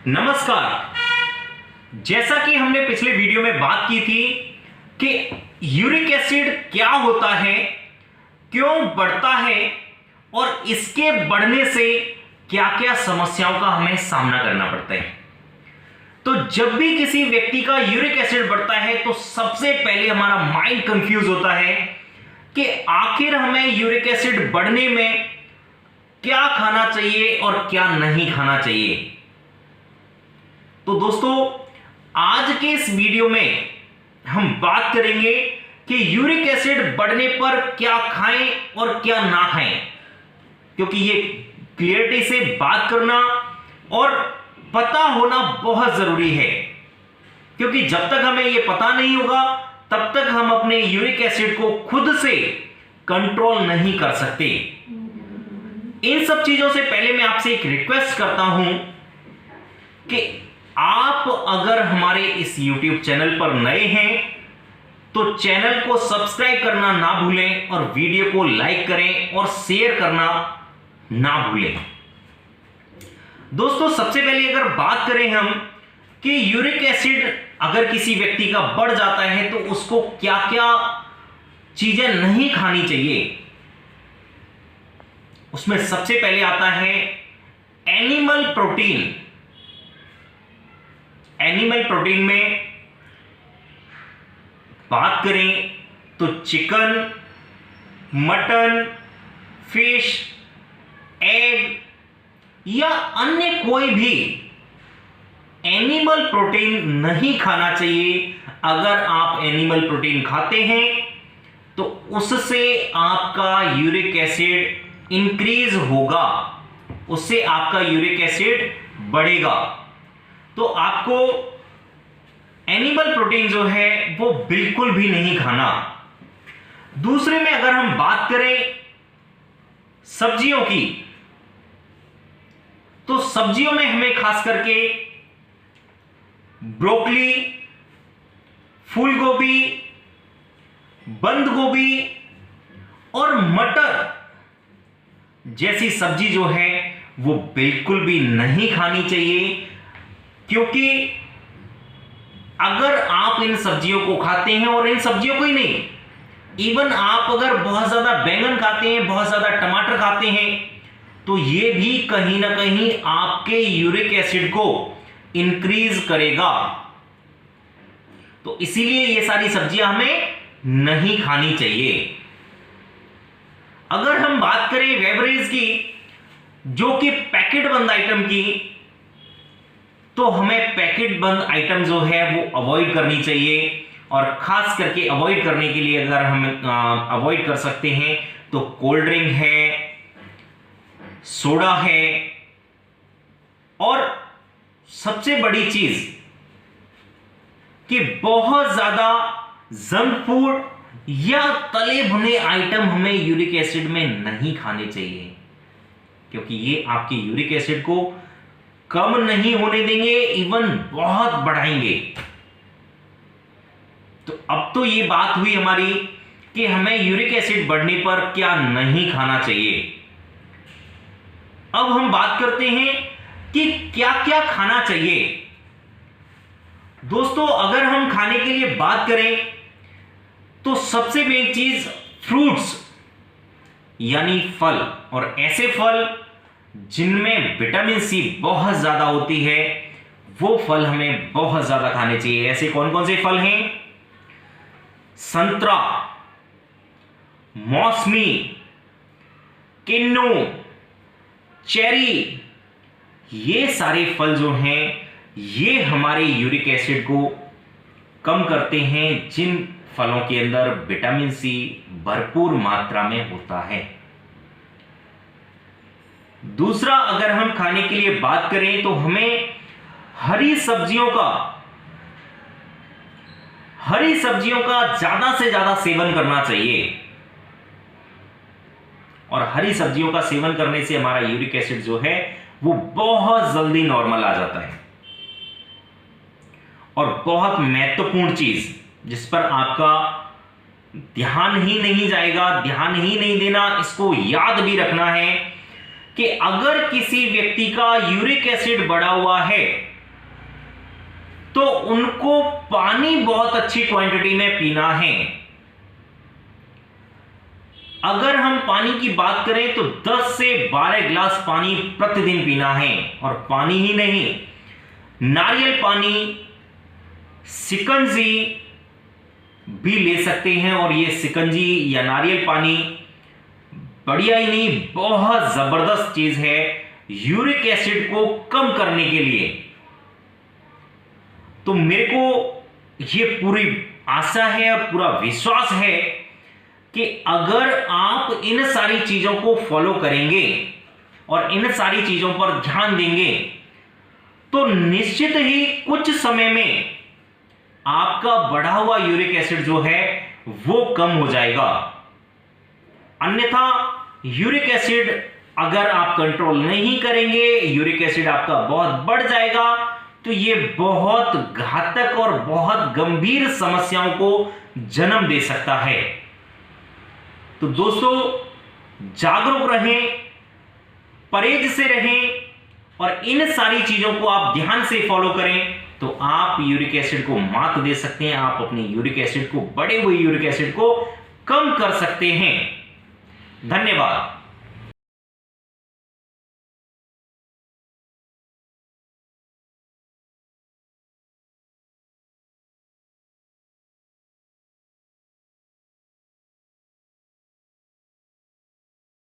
नमस्कार। जैसा कि हमने पिछले वीडियो में बात की थी कि यूरिक एसिड क्या होता है, क्यों बढ़ता है और इसके बढ़ने से क्या क्या समस्याओं का हमें सामना करना पड़ता है। तो जब भी किसी व्यक्ति का यूरिक एसिड बढ़ता है तो सबसे पहले हमारा माइंड कंफ्यूज होता है कि आखिर हमें यूरिक एसिड बढ़ने में क्या खाना चाहिए और क्या नहीं खाना चाहिए। तो दोस्तों, आज के इस वीडियो में हम बात करेंगे कि यूरिक एसिड बढ़ने पर क्या खाएं और क्या ना खाएं, क्योंकि ये क्लियरिटी से बात करना और पता होना बहुत जरूरी है, क्योंकि जब तक हमें ये पता नहीं होगा तब तक हम अपने यूरिक एसिड को खुद से कंट्रोल नहीं कर सकते। इन सब चीजों से पहले मैं आपसे एक रिक्वेस्ट करता हूं कि आप अगर हमारे इस YouTube चैनल पर नए हैं तो चैनल को सब्सक्राइब करना ना भूलें और वीडियो को लाइक करें और शेयर करना ना भूलें। दोस्तों, सबसे पहले अगर बात करें हम कि यूरिक एसिड अगर किसी व्यक्ति का बढ़ जाता है तो उसको क्या क्या चीजें नहीं खानी चाहिए, उसमें सबसे पहले आता है एनिमल प्रोटीन। एनिमल प्रोटीन में बात करें तो चिकन, मटन, फिश, एग या अन्य कोई भी एनिमल प्रोटीन नहीं खाना चाहिए। अगर आप एनिमल प्रोटीन खाते हैं तो उससे आपका यूरिक एसिड इंक्रीज होगा, उससे आपका यूरिक एसिड बढ़ेगा। तो आपको एनिमल प्रोटीन जो है वो बिल्कुल भी नहीं खाना। दूसरे में अगर हम बात करें सब्जियों की, तो सब्जियों में हमें खास करके ब्रोकली, फूल गोभी, बंद गोभी और मटर जैसी सब्जी जो है वो बिल्कुल भी नहीं खानी चाहिए, क्योंकि अगर आप इन सब्जियों को खाते हैं, और इन सब्जियों को ही नहीं, इवन आप अगर बहुत ज्यादा बैंगन खाते हैं, बहुत ज्यादा टमाटर खाते हैं, तो ये भी कहीं ना कहीं आपके यूरिक एसिड को इंक्रीज करेगा। तो इसीलिए ये सारी सब्जियां हमें नहीं खानी चाहिए। अगर हम बात करें बेवरेज की, जो कि पैकेट बंद आइटम की, तो हमें पैकेट बंद आइटम जो है वो अवॉइड करनी चाहिए। और खास करके अवॉइड करने के लिए अगर हम अवॉइड कर सकते हैं तो कोल्ड ड्रिंक है, सोडा है, और सबसे बड़ी चीज कि बहुत ज्यादा जंक फूड या तले भुने आइटम हमें यूरिक एसिड में नहीं खाने चाहिए, क्योंकि ये आपके यूरिक एसिड को कम नहीं होने देंगे, इवन बहुत बढ़ाएंगे। तो अब तो ये बात हुई हमारी कि हमें यूरिक एसिड बढ़ने पर क्या नहीं खाना चाहिए। अब हम बात करते हैं कि क्या क्या खाना चाहिए। दोस्तों, अगर हम खाने के लिए बात करें तो सबसे मेन चीज फ्रूट्स यानी फल, और ऐसे फल जिनमें विटामिन सी बहुत ज्यादा होती है वो फल हमें बहुत ज्यादा खाने चाहिए। ऐसे कौन कौन से फल हैं? संतरा, मौसमी, किन्नू, चेरी, ये सारे फल जो हैं ये हमारे यूरिक एसिड को कम करते हैं, जिन फलों के अंदर विटामिन सी भरपूर मात्रा में होता है। दूसरा, अगर हम खाने के लिए बात करें तो हमें हरी सब्जियों का ज्यादा से ज्यादा सेवन करना चाहिए। और हरी सब्जियों का सेवन करने से हमारा यूरिक एसिड जो है वो बहुत जल्दी नॉर्मल आ जाता है। और बहुत महत्वपूर्ण चीज जिस पर आपका ध्यान ही नहीं जाएगा, ध्यान ही नहीं देना, इसको याद भी रखना है कि अगर किसी व्यक्ति का यूरिक एसिड बढ़ा हुआ है तो उनको पानी बहुत अच्छी क्वांटिटी में पीना है। अगर हम पानी की बात करें तो 10 से 12 गिलास पानी प्रतिदिन पीना है। और पानी ही नहीं, नारियल पानी, शिकंजी भी ले सकते हैं। और ये शिकंजी या नारियल पानी बढ़िया ही नहीं, बहुत जबरदस्त चीज है यूरिक एसिड को कम करने के लिए। तो मेरे को ये पूरी आशा है और पूरा विश्वास है कि अगर आप इन सारी चीजों को फॉलो करेंगे और इन सारी चीजों पर ध्यान देंगे तो निश्चित ही कुछ समय में आपका बढ़ा हुआ यूरिक एसिड जो है वो कम हो जाएगा। अन्यथा यूरिक एसिड अगर आप कंट्रोल नहीं करेंगे, यूरिक एसिड आपका बहुत बढ़ जाएगा, तो ये बहुत घातक और बहुत गंभीर समस्याओं को जन्म दे सकता है। तो दोस्तों, जागरूक रहें, परहेज से रहें और इन सारी चीजों को आप ध्यान से फॉलो करें तो आप यूरिक एसिड को मात दे सकते हैं। आप अपने यूरिक एसिड को, बढ़े हुए यूरिक एसिड को कम कर सकते हैं। धन्यवाद।